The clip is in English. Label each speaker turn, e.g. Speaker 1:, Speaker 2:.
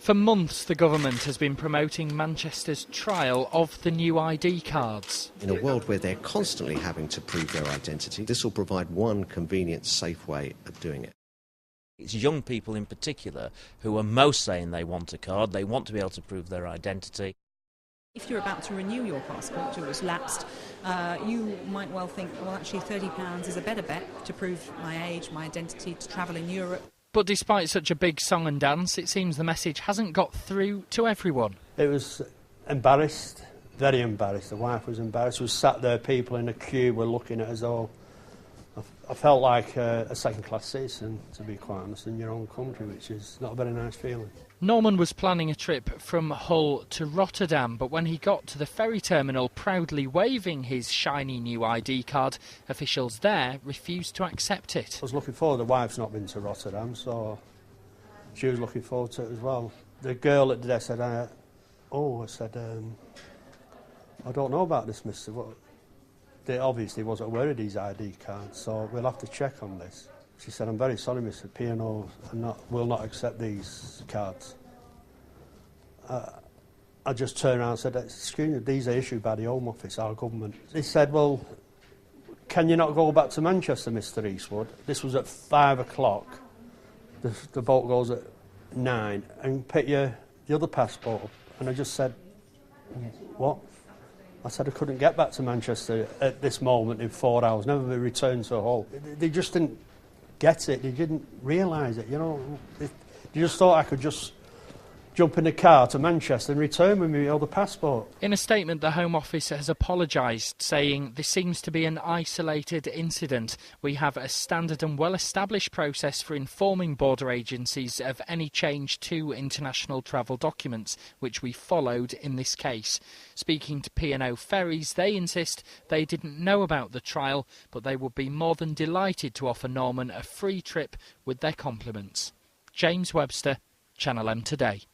Speaker 1: For months, the government has been promoting Manchester's trial of the new ID cards.
Speaker 2: In a world where they're constantly having to prove their identity, this will provide one convenient, safe way of doing it.
Speaker 3: It's young people in particular who are most saying they want a card, they want to be able to prove their identity.
Speaker 4: If you're about to renew your passport, it was lapsed, you might well think, well, actually £30 is a better bet to prove my age, my identity, to travel in Europe.
Speaker 1: But despite such a big song and dance, it seems the message hasn't got through to everyone.
Speaker 5: It was embarrassed, very embarrassed. The wife was embarrassed. We sat there, people in a queue were looking at us all. I felt like a second-class citizen, to be quite honest, in your own country, which is not a very nice feeling.
Speaker 1: Norman was planning a trip from Hull to Rotterdam, but when he got to the ferry terminal proudly waving his shiny new ID card, officials there refused to accept it.
Speaker 5: I was looking forward. The wife's not been to Rotterdam, so she was looking forward to it as well. The girl at the desk said, I don't know about this, mister. They obviously wasn't aware of these ID cards, so we'll have to check on this. She said, I'm very sorry, Mr. P&O will not accept these cards. I just turned around and said, excuse me, these are issued by the Home Office, our government. They said, well, can you not go back to Manchester, Mr. Eastwood? This was at 5 o'clock. The boat goes at 9, and pick the other passport up. And I just said, what? I said I couldn't get back to Manchester at this moment in 4 hours, never be returned to Hull. They just didn't get it, they didn't realise it, you know. They just thought I could just jump in the car to Manchester and return with me other passport.
Speaker 1: In a statement, the Home Office has apologised, saying this seems to be an isolated incident. We have a standard and well-established process for informing border agencies of any change to international travel documents, which we followed in this case. Speaking to P&O Ferries, they insist they didn't know about the trial, but they would be more than delighted to offer Norman a free trip with their compliments. James Webster, Channel M Today.